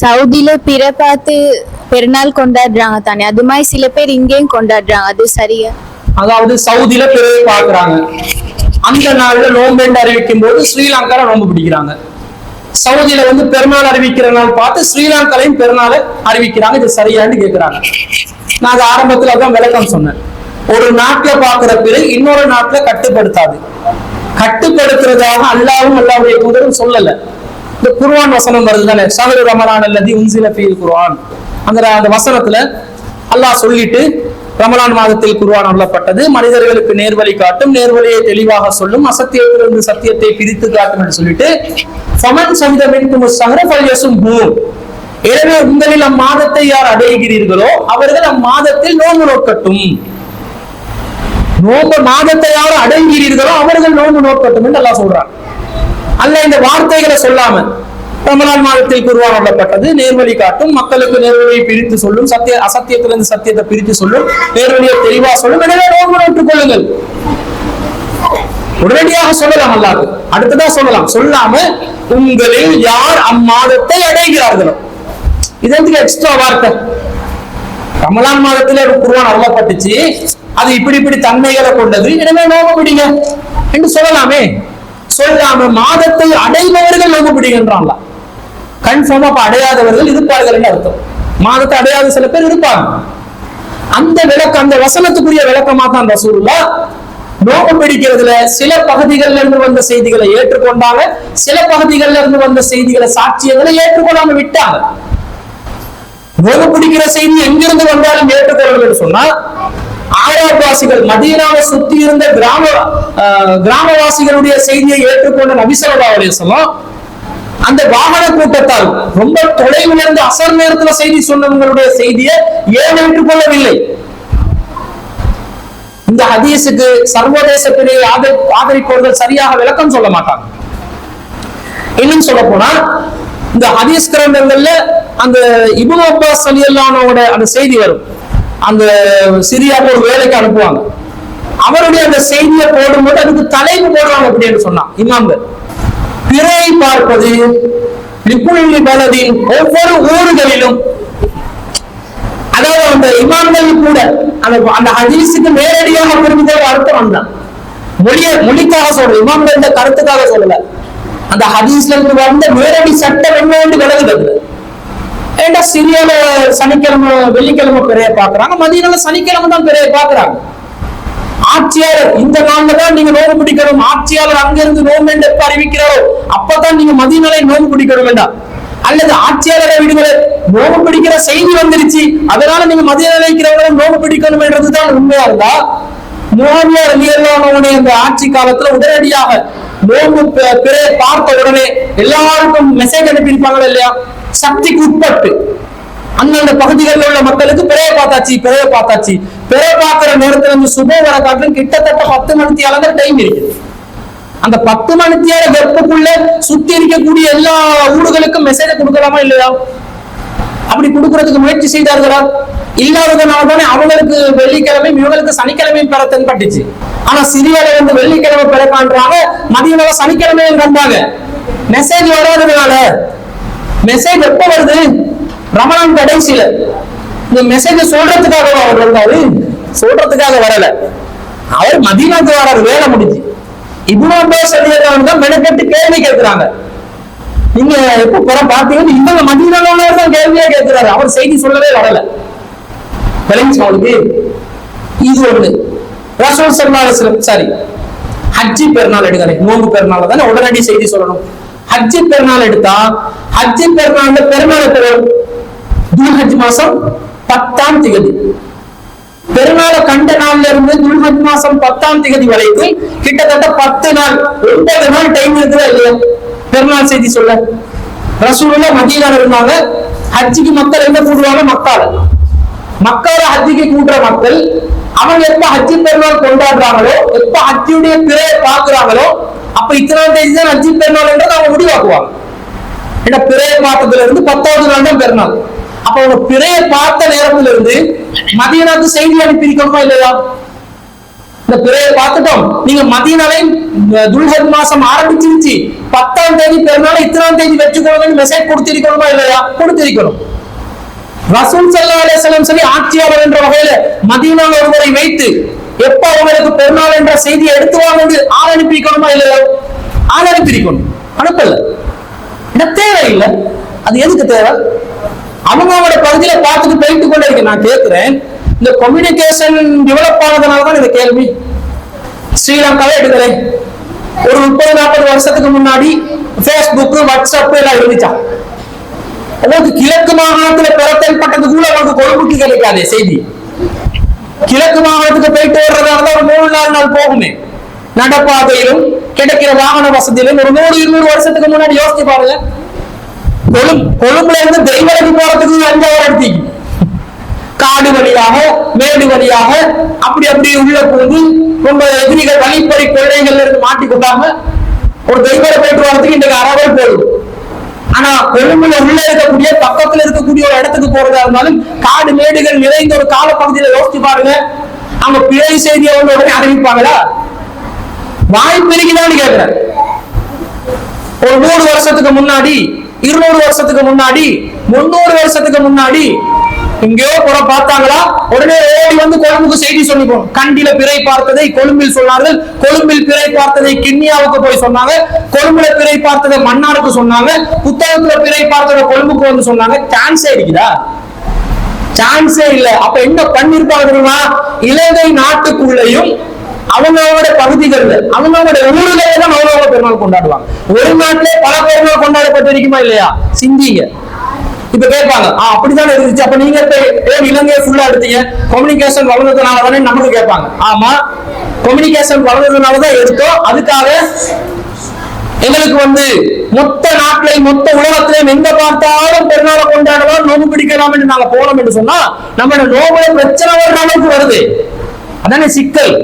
சவுதியில பிற பார்த்து பெருநாள் கொண்டாடுறாங்க தானே, அது மாதிரி சில பேர் இங்கேயும் கொண்டாடுறாங்க, அது சரியா? அதாவது சவுதியில பிறவை பாக்குறாங்க, அந்த நாள்ல நோம்பு அறிவிக்கும் போது ஸ்ரீலங்கால நோம்பு பிடிக்கிறாங்க. சவுதியில பெருநாள் அறிவிக்கிற நாள் பார்த்து ஸ்ரீலங்காலையும் பெருநாளை அறிவிக்கிறாங்க. இது சரியான்னு கேட்கிறாங்க. நான் அது ஆரம்பத்துல தான் விளக்கம் சொன்னேன். ஒரு நாட்டுல பாக்குற பிறகு இன்னொரு நாட்டுல கட்டுப்படுத்தாது. கட்டுப்படுத்துறதாக அல்லாவும் அல்லாவுடைய தூதரும் சொல்லல. இந்த குர்ஆன் வசனம் வருது தானே, ஷஹ்ரு ரமலான் அல்லதி உன்ஸில ஃபீல் குர்ஆன், அந்த வசனத்துல அல்லாஹ் சொல்லிட்டு ரமலான் மாதத்தில் குர்ஆன் அருளப்பட்டது, மனிதர்களுக்கு நேர்வழி காட்டும், நேர்வழியை தெளிவாக சொல்லும், அசத்தியத்திலிருந்து சத்தியத்தை பிரித்து காட்டும் என்று சொல்லிட்டு ஃபமன் ஷஹித மின்கும் ஷஹ்ர ஃபல்யஸும்ஹு, எனவே உங்களில் அம்மாதத்தை யார் அடைகிறீர்களோ அவர்கள் அம்மாதத்தில் நோன்பு நோக்கட்டும். நோன்பு மாதத்தை யார் அடைகிறீர்களோ அவர்கள் நோன்பு நோக்கட்டும் என்று அல்லாஹ் சொல்றான். அல்ல இந்த வார்த்தைகளை சொல்லாம ரமலான் மாதத்தில் குர்ஆன் அருளப்பட்டது, நேர்வழி காட்டும், மக்களுக்கு நேர்வழியை பிரித்து சொல்லும், அசத்தியத்திலிருந்து சத்தியத்தை பிரித்து சொல்லும், நேர்வழியை தெளிவா சொல்லும், எனவே நோன்பு நோற்றுக் கொள்ளுங்கள். உடனடியாக சொல்லலாம், அல்லாஹ் அடுத்ததா சொல்லலாம். சொல்லாம உங்களில் யார் அம்மாதத்தை அடைகிறார்களோ, இது எதுக்கு எக்ஸ்ட்ரா வார்த்தை? ரமலான் மாதத்திலே குர்ஆன் அருளப்பட்டுச்சு, அது இப்படி தன்மைகளை கொண்டது, எனவே நோன்பு பிடிங்க என்று சொல்லலாமே. சொல்லாம மாதத்தை அடைபவர்கள் நோன்பு பிடிக்கின்றாங்களா? கன்ஃபார்மா அடையாதவர்கள் இருப்பார்கள் என்று அர்த்தம். மாதத்தை அடையாத சில பேர் இருப்பாங்க. அந்த விளக்கம், அந்த வசனத்துக்குரிய விளக்கமா தான் ரசூலுல்லாஹ் நோன்பு பிடிக்கிறதுல சில பகுதிகளில் இருந்து வந்த செய்திகளை ஏற்றுக்கொண்டாங்க, சில பகுதிகளில் இருந்து வந்த செய்திகளை சாட்சியங்களை ஏற்றுக்கொள்ளாம விட்டாங்க. நோன்பு பிடிக்கிற செய்தி எங்கிருந்து வந்தாலும் ஏற்றுக்கொள்ளணும் என்று சொன்னா, ஆராபாசிகள் மதீனாவை சுத்தி இருந்த கிராமவாசிகளுடைய செய்தியை ஏற்றுக்கொண்ட நபி ஸல்லல்லாஹு அலைஹி வஸல்லம் அந்த வாகன கூட்டத்தால் ரொம்ப தொலைவில் இருந்து அசர் நேரத்துல செய்தி சொன்னவங்களுடைய செய்தியை ஏன் ஏற்றுக்கொள்ளவில்லை? இந்த ஹதீஸுக்கு சர்வதேச பிரிவை ஆதரிப்பவர்கள் சரியாக விளக்கம் சொல்ல மாட்டாங்க. இன்னும் சொல்ல போனா, இந்த ஹதீஸ் கிரந்தங்கள்ல அந்த இப்னு அப்பாஸ் ரலியல்லாஹு அன்ஹுவோட அந்த செய்தி வரும். அந்த சிரியாவுக்கு ஒரு வேலைக்கு அனுப்புவாங்க. அவருடைய அந்த செய்தியை போடும்போது அதுக்கு தலைப்பு போடுவாங்க. அப்படின்னு சொன்னா இமாம்கள் பிறை பார்ப்பது லிக்குல்லி பலதின், ஒவ்வொரு ஊர்களிலும், அதாவது அந்த இமாம்கள் கூட அந்த ஹதீஸுக்கு நேரடியாக புரிந்த அர்த்தம் வந்தான். மொழிக்காக சொல்ற இமாம்கள் இந்த கருத்துக்காக சொல்லல. அந்த ஹதீஸ்ல இருந்து வந்த நேரடி சட்டம் என்ன விலகுது. ஏண்டா சிரியால சனிக்கிழமை வெள்ளிக்கிழமை பிறைய பாக்குறாங்க, மதீனால சனிக்கிழமை தான் பிறைய பாக்குறாங்க. ஆட்சியாளர் இந்த நாள்ல தான் நீங்க நோன்பு பிடிக்கணும், ஆட்சியாளர் அங்கிருந்து நோன்பு எப்ப அறிவிக்கிறாரோ அப்பதான் நீங்க மதீனால நோன்பு பிடிக்கணும் வேண்டாம். அல்லது ஆட்சியாளரை விடுதலை நோன்பு பிடிக்கிற செய்தி வந்துருச்சு, அதனால நீங்க மதீனால இருக்கிறவங்க நோன்பு பிடிக்கணும் என்றதுதான் உண்மையா இருந்தா, முஆவியா ரலியல்லாஹு அன்ஹு அந்த ஆட்சி காலத்துல உடனடியாக நோன்பு பிறைய பார்த்த உடனே எல்லாருக்கும் மெசேஜ் அனுப்பியிருப்பாங்களா இல்லையா? சக்திக்கு உட்பட்டு அந்தந்த பகுதிகளில் உள்ள மக்களுக்கு பிறைய பார்த்தாச்சு, பிறைய பார்க்கிற நேரத்துல இருந்து சுப வர காட்டிலும் கிட்டத்தட்ட 10 மணித்தியால டைம் இருக்கு. அந்த 10 மணித்தியால வெப்பக்குள்ள சுத்தி இருக்கக்கூடிய எல்லா ஊர்களுக்கும் மெசேஜ் கொடுக்கலாமா இல்லையா? அப்படி கொடுக்கறதுக்கு முயற்சி செய்தார்களா? இல்லாததுனால தானே அவங்களுக்கு வெள்ளிக்கிழமை இவங்களுக்கு சனிக்கிழமையும் பெற தென்பட்டுச்சு. ஆனா சிரியால வெள்ளிக்கிழமை பெற காண்றாங்க, மதியம் சனிக்கிழமையும் கண்டாங்க. மெசேஜ் வராததுனால, மெசேஜ் எப்ப வருது? ரமலான் கடைசியில. இந்த மெசேஜ் சொல்றதுக்காக அவர் வந்தாரு, சொல்றதுக்காக வரல. அவர் மதீனாக்கு வராரு, வேலை முடிஞ்சு. இப்னு அப்பாஸ் ரலியல்லாஹு அன்ஹு மெனக்கெட்டு கேள்வி கேட்கிறாங்க. நீங்க எப்ப புறம் பாத்தீங்கன்னு இவங்க மதீனால தான் கேள்வியா கேட்கிறாரு. அவர் செய்தி சொல்லவே வரல. அவளுக்கு இது ஒண்ணு. ரசூல் ஸல்லல்லாஹு அலைஹி வஸல்லம் சாரி ஹஜ்ஜி பெருநாள் எடுக்கிறேன், நோன்பு பெருநாள் தானே உடனடி செய்தி சொல்லணும். ஹஜ்ஜி பெருநாள் எடுத்தா, ஹஜ்ஜி பெருநாள் பெருநாள் துல்ஹஜ் மாசம் 10ஆம் திகதி, பெருநாளை கண்ட நாள்ல இருந்து துல்ஹஜ் மாசம் 10ஆம் திகதி வரைக்கும் கிட்டத்தட்ட 10 நாள் 9 நாள் டைம் இருக்குதா இல்லையா பெருநாள் செய்தி சொல்ல? ரசூலுல்லாஹ் மதீனால இருந்தாங்க. ஹஜ்ஜிக்கு மக்கள் எங்க கூடுவாங்க? மக்கால ஹஜ்ஜிக்கு கூடுற மக்கள் அவங்க எப்ப ஹஜ்ஜி பெருநாள் கொண்டாடுறாங்களோ, எப்ப ஹஜ்ஜியுடைய பிறையை பார்க்கிறாங்களோ, அப்ப இத்தனாம் தேதி தான் ஹஜ்ஜி பெருநாள் என்றதை அவங்க முடிவாக்குவாங்க. ஏன்னா பிறையை பார்த்ததுல இருந்து 10வது நாள் தான் பெருநாள். அப்ப அவங்க பிறையை பார்த்த நேரத்துல இருந்து மதீனாவுக்கு செய்தி அனுப்பியிருக்கணுமா இல்லையா? இந்த பிறையை பார்த்துட்டோம். நீங்க மதீனாவை துல்ஹஜ் மாசம் ஆரம்பிச்சிருச்சு, 10ஆம் தேதி பெருநாள் இத்தனாம் தேதி வச்சுக்கொள்ளுங்க மெசேஜ் கொடுத்திருக்கணுமா இல்லையா? கொடுத்திருக்கணும். ரசூல் ஸல்லல்லாஹு அலைஹி வஸல்லம் சரி ஆட்சியாளர் என்ற வகையில மதீனாவில் ஒருவரை வைத்து எப்ப அவங்களுக்கு பெருநாள் என்ற செய்தியை எடுத்து வாங்க ஆள் அனுப்பிக்கணுமா இல்லையா? ஆள் அனுப்பியிருக்கணும். அனுப்பல. தேவையில்லை. அது எதுக்கு தேவை? அவங்களோட பகுதியில பார்த்துட்டு போயிட்டு கொண்டே இருக்கு. நான் கேட்கிறேன், இந்த கம்யூனிகேஷன் டெவலப் ஆனதுனாலதான் இந்த கேள்வி. ஸ்ரீலங்காவே எடுக்கிறேன், ஒரு 30-40 வருஷத்துக்கு முன்னாடி பேஸ்புக் வாட்ஸ்அப் எல்லாம் இருந்துச்சா? உங்களுக்கு கிழக்கு மாகாணத்துல பிறத்தல் பட்டது கூட உங்களுக்கு கொழும்புக்கு கிடைக்காதே செய்தி. கிழக்கு மாகாணத்துக்கு போயிட்டு வர்றதால ஒரு 3-4 நாள் போகுமே. நடப்பாதையிலும் கிடைக்கிற வாகன வசதியிலும் ஒரு 100-200 வருஷத்துக்கு முன்னாடி யோசிச்சு பாருங்க. கொழும்புல இருந்து தெய்வலைக்கு போறதுக்கு 5 hour எடுத்தீங்க. காடு வழியாக மேடு வழியாக அப்படி உள்ள போது ரொம்ப எதிரிகள் வழிப்பறி கொள்ளைகள்ல இருந்து மாட்டிக்கொண்டாம ஒரு தெய்வலை போயிட்டு வரதுக்கு இன்றைக்கு 1/2 hour போகுது. ஆனா கொழும்புல உள்ள இருக்கக்கூடிய பக்கத்துல இருக்கக்கூடிய ஒரு இடத்துக்கு போறதா இருந்தாலும் காடு மேடுகள் நிறைந்த ஒரு கால பகுதியில யோசிச்சு பாருங்க. அவங்க பிழை செய்தியை உடனே அறிவிப்பாங்களா? வாய்ப்பு இருக்குதான்னு கேட்கிறேன். ஒரு 100 வருஷத்துக்கு முன்னாடி, 200 வருஷத்துக்கு முன்னாடி, 300 வருஷத்துக்கு முன்னாடி எங்கேயோ புற பார்த்தாங்களா? உடனே ஓடி வந்து கொழும்புக்கு செய்தி சொல்லிப்போம். கண்டில பிறை பார்த்ததை கொழும்பில் சொன்னார்கள், கொழும்பில் பிறை பார்த்ததை கிண்ணியாவுக்கு போய் சொன்னாங்க, கொழும்புல பிறை பார்த்ததை மன்னாருக்கு சொன்னாங்க, புத்தகத்துல பிறை பார்த்ததை கொழும்புக்கு வந்து சொன்னாங்க. சான்ஸே இருக்குதா? சான்ஸே இல்ல. அப்ப என்ன பண்ணிருப்பாங்க தெரியுமா? இலங்கை நாட்டுக்குள்ளேயும் அவங்களோட பகுதிகள்ல அவங்களோட ஊர்ல தான் அவ்வளவு பெருநாள் கொண்டாடுவாங்க. ஒரு நாட்டிலே பல பெருநாள் கொண்டாடப்பட்டிருக்குமா இல்லையா? சிந்திங்க. இப்ப கேட்பாங்க, அப்படித்தானே இருந்துச்சு, அப்ப நீங்க ஏன் இலங்கையை ஃபுல்லா எடுத்தீங்க? கம்யூனிகேஷன் வளர்ந்ததுனாலதானே நமக்கு கேட்பாங்க. ஆமா, கம்யூனிகேஷன் வளர்ந்ததுனாலதான் எடுத்தோம். அதுக்காக எங்களுக்கு மொத்த நாட்டிலையும் மொத்த உலகத்திலையும் எங்க பார்த்தாலும் பெருநாளை கொண்டாடலாம், நோம்பு பிடிக்கலாம் என்று நாங்க போனோம் என்று சொன்னா நம்ம நோம்புல பிரச்சனை வர்ற அளவுக்கு வருது. அதானே சிக்கல்.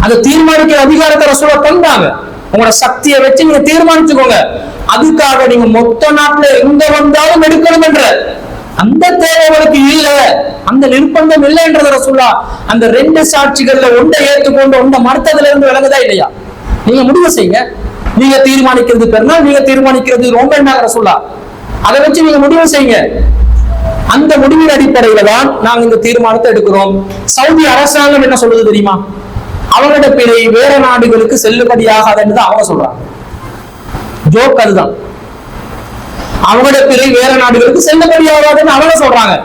அதை தீர்மானிக்கிற அதிகாரத்தை ரசூலா தந்தாங்க. உங்களோட சக்தியை வச்சு நீங்க தீர்மானிச்சுக்கோங்க. அதுக்காக நீங்க மொத்த நாட்டுல எங்க வந்தாலும் எடுக்கணும் என்ற அந்த தேவை உங்களுக்கு இல்ல, அந்த நிர்பந்தம் இல்லை என்றத ரசூலா அந்த 2 சாட்சிகள்ல ஒன்றை ஏற்றுக்கொண்டு ஒன்றை மறுத்ததுல இருந்து விளங்குதா இல்லையா? நீங்க முடிவு செய்யுங்க. நீங்க தீர்மானிக்கிறது பெருநாள், நீங்க தீர்மானிக்கிறது ரொம்ப என்ன ரசூலா, அதை வச்சு நீங்க முடிவு செய்யுங்க. அந்த முடிவின் அடிப்படையில தான் நாங்க இந்த தீர்மானத்தை எடுக்கிறோம். சவுதி அரசாங்கம் என்ன சொல்றது தெரியுமா? அவங்களோட பிழை வேற நாடுகளுக்கு செல்லுபடியாகாதுன்னு தான் அவங்க சொல்றாங்க. ஜோக் அதுதான். அவங்களோட பிழை வேற நாடுகளுக்கு செல்லுபடியாகாதுன்னு அவங்க சொல்றாங்க.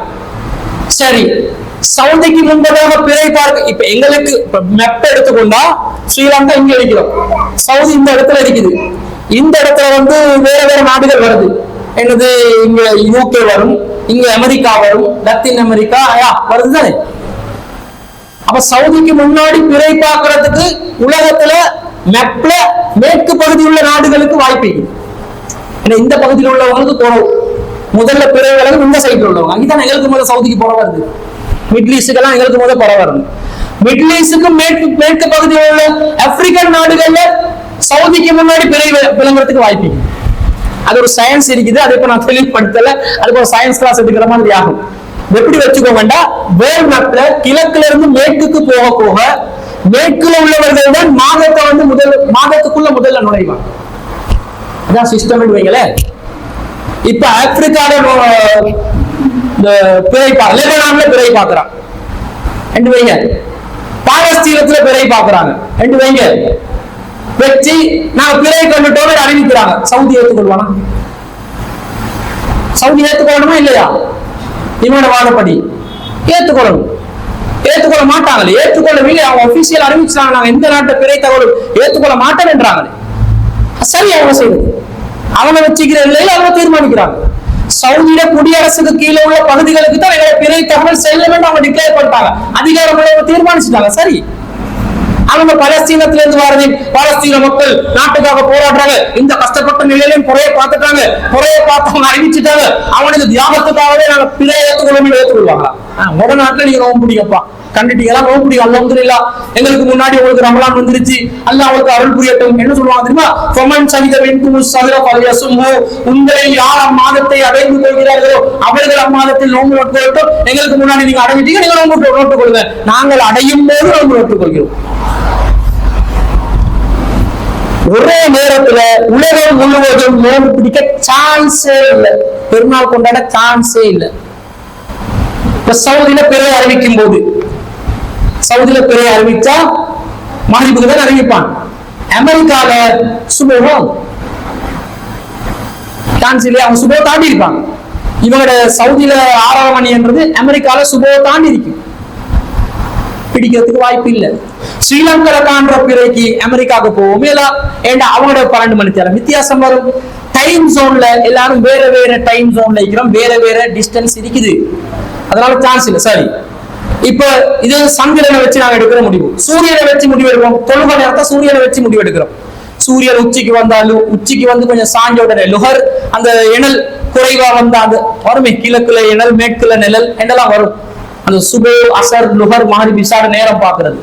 சரி, சவுதிக்கு முன்பதாக பிழை பார்க்க இப்ப எங்களுக்கு மெப்ப எடுத்துக்கொண்டா ஸ்ரீலங்கா இங்க இருக்கிறோம், சவுதி இந்த இடத்துல இருக்குது. இந்த இடத்துல வேற நாடுகள் வருது. என்னது, இங்க யூகே வரும், இங்க அமெரிக்கா வரும், லத்தீன் அமெரிக்கா வருது தானே. அப்ப சவுதிக்கு முன்னாடி பிறை பார்க்கறதுக்கு உலகத்துல மெப்ல மேற்கு பகுதி உள்ள நாடுகளுக்கு வாய்ப்பு. இந்த பகுதியில் உள்ளவங்களுக்கு குறவு. முதல்ல பிறை விலகும் இந்த சைட்ல உள்ளவங்க. அங்கதான் எங்களுக்கு முதல்ல சவுதிக்கு புற வருது. மிடில் ஈஸ்டுக்கெல்லாம் எங்களுக்கு முதல்ல புற வரணும். மிடில் ஈஸ்டுக்கு மேற்கு பகுதியில் உள்ள ஆப்பிரிக்கன் நாடுகள்ல சவுதிக்கு முன்னாடி பிறை விளங்குறதுக்கு வாய்ப்பு. அது ஒரு சயின்ஸ் இருக்குது. அதை இப்ப நான் தெளிவுபடுத்தல. அதுக்கு ஒரு சயின்ஸ் கிளாஸ் எடுக்கிற மாதிரி ஆகும். எப்படி வச்சுக்கோங்கடா, வேர்ல்ட் மேப்ல கிழக்குல இருந்து மேற்குக்கு போக போக மேற்குல உள்ளவர்கள் தான் மாதத்துக்குள்ள முதல்ல நுழைவாங்க. அதான் சிஸ்டம் வைங்களே. இப்ப ஆப்பிரிக்கால லெபனான்ல பிறை பார்க்கறான் என்று வைங்க, பாலஸ்தீனத்துல பிறை பார்க்கறாங்க என்று வைங்க, வச்சு நாங்க பிறை கண்டுட்டோம் அறிவிக்கிறாங்க. சவுதி ஏற்றுக்கொள்வானா? சவுதி ஏற்றுக்கொள்ளணுமா இல்லையா? இவனோட வாதப்படி ஏற்றுக்கொள்ளணும். ஏற்றுக்கொள்ள மாட்டாங்களே. ஏற்றுக்கொள்ளவில்லை. அவங்க ஒபிஷியல் அறிவிச்சாங்க, நாங்க எந்த நாட்டை பிறை தகவல் ஏற்றுக்கொள்ள மாட்டோம் என்றாங்களே. சரி, அவங்க செய்வது அவங்க வச்சுக்கிற நிலையில் அவங்க தீர்மானிக்கிறாங்க. சவுதியில குடியரசுக்கு கீழே உள்ள பகுதிகளுக்கு தான் எங்களை பிறை தகவல் செல்ல வேண்டும் அவங்க டிக்ளேர் பண்ணிட்டாங்க. அதிகாரம் தீர்மானிச்சுட்டாங்க. சரி, அவங்க பலஸ்தீனத்துல இருந்து வரது, பாலஸ்தீன மக்கள் நாட்டுக்காக போராடுறாங்க. இந்த கஷ்டப்பட்ட நிலையிலையும் குறைய பார்த்துட்டாங்க. குறைய பார்த்தவங்க அறிவிச்சுட்டாங்க. அவனுக்கு தியாகத்துக்காகவே நாங்க பிழை ஏற்றுக்கொள்ளும் ஏற்றுக்கொள்வாங்களா? உங்க நாட்டுல நீங்க நோம்பு பிடிக்கப்பா, கண்டுட்டீங்களா? நோம்புடி அல்ஹம்துலில்லாஹ், எங்களுக்கு முன்னாடி உங்களுக்கு ரமலான் வந்துருச்சு, அல்லாஹ் உங்களுக்கு அருள் புரியட்டும். என்ன சொல்லுவாங்க தெரியுமா? ஃபமன் ஷஹித மின்குமுஸ் ஷஹ்ர ஃபல்யஸும்ஹு, உங்களில் யார் அம்மாதத்தை அடைந்து கொள்கிறார்களோ அவர்கள் அம்மாதத்தில் நோன்பு நோட்டுக்கொள்ளட்டும். எங்களுக்கு முன்னாடி நீங்க அடைஞ்சிட்டீங்க, நீங்க நோன்பு நோட்டுக் கொள்ளுங்க, நாங்கள் அடையும் போது நோன்பு நோட்டுக் கொள்கிறோம். ஒரே நேரத்துல உலகம் முழுவதும் நோன்பு பிடிக்க சான்ஸே இல்லை, பெருநாள் கொண்டாட சான்ஸே இல்லை. இப்ப சவுதியில பிறை அறிவிக்கும் போது, சவுதியில பிறை அறிவிச்சா மகரிபுக்கு தான் அறிவிப்பான். அமெரிக்கால சுபோகம் சான்ஸ் இல்லையா? அவங்க சுபோ தாண்டி இருப்பாங்க. இவங்களோட சவுதியில 6 மணி என்றது அமெரிக்கால சுபோ தாண்டி இருக்கு, பிடிக்கிறதுக்கு வாய்ப்பு இல்லை. ஸ்ரீலங்கால காண்ற பிறைக்கு அமெரிக்காவுக்கு போவோம் இல்ல, ஏண்டா அவங்களோட 12 மணி நேரம் வித்தியாசம் வரும். டைம் ஜோன்ல எல்லாரும் வேற வேற டைம் ஜோன்ல இருக்கிறோம், வேற வேற டிஸ்டன்ஸ் இருக்குது, அதனால சான்ஸ் இல்லை. சரி, இப்ப இது சந்திரனை வச்சு நாங்க எடுக்கிற முடிவு, சூரியனை வச்சு முடிவு எடுக்கிறோம். தொழுகை நேரத்தை சூரியனை வச்சு முடிவு எடுக்கிறோம். சூரியன் உச்சிக்கு வந்தாலும், உச்சிக்கு வந்து கொஞ்சம் சாஞ்ச உடனே லுகர், அந்த இணல் குறைவா வந்தா அந்த வருமே, கிழக்குல இணல் மேற்குல நிழல் என்னெல்லாம் வரும். அந்த சுபோ அசர் லுகர் மகரிப் இஷா நேரம் பாக்குறது.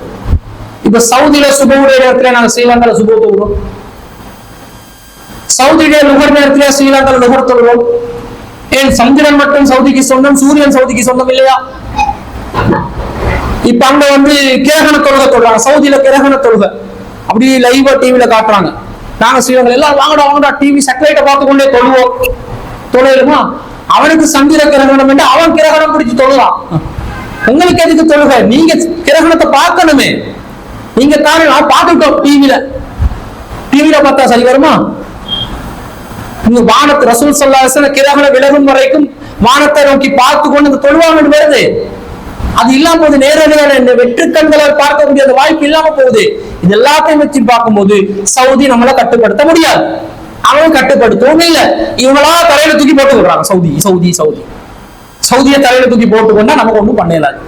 இப்ப சவுதியில சுபோவுடைய நேரத்துல நாங்க ஸ்ரீலங்கால சுபோ தொழுகிறோம், சவுதியுடைய லுகர் நேரத்துல ஸ்ரீலங்கால லுகர் தொழுகிறோம். ஏன் சந்திரன் மட்டும் சவுதிக்கு சொந்தம், சூரியன் சவுதிக்கு சொந்தம் இல்லையா? இப்ப அங்க வந்து கிரகண தொழுகை சொல்றாங்க, சவுதியில கிரகண தொழுகை அப்படி லைவா டிவில காட்டுறாங்க. நாங்க ஸ்ரீலங்கா எல்லாம் வாங்கடா வாங்கடா டிவி சேட்டலைட்டை பார்த்து கொண்டே தொழுவோம். தொழுமா அவனுக்கு சந்திர கிரகணம் என்று அவன் கிரகணம் பிடிச்சு தொழுவான். உங்களுக்கு எதுக்கு தொழுகை? நீங்க கிரகணத்தை பார்க்கணுமே, நீங்க தானே பார்த்துட்டோம் டிவில. டிவில பார்த்தா சரி வருமா? நீங்க வானத்து ரசூல் ஸல்லல்லாஹு அலைஹி வஸல்லம் கிரகணம் விலகும் வரைக்கும் வானத்தை நோக்கி பார்த்து கொண்டு தொழுவாங்கன்னு வருது. அது இல்லாம போது நேரடியான இந்த வெற்றுக்கண்களால் பார்க்கக்கூடிய அந்த வாய்ப்பு இல்லாம போகுது. இது எல்லாத்தையும் வச்சு பார்க்கும்போது சவுதி நம்மளை கட்டுப்படுத்த முடியாது, அவன் கட்டுப்படுத்தவும் இல்லை. இவங்களா தலையில தூக்கி போட்டு விடுறாங்க. சவுதி சவுதி சவுதி சவுதியை தலையில தூக்கி போட்டு கொண்டா நமக்கு ஒன்றும் பண்ண இயலாது.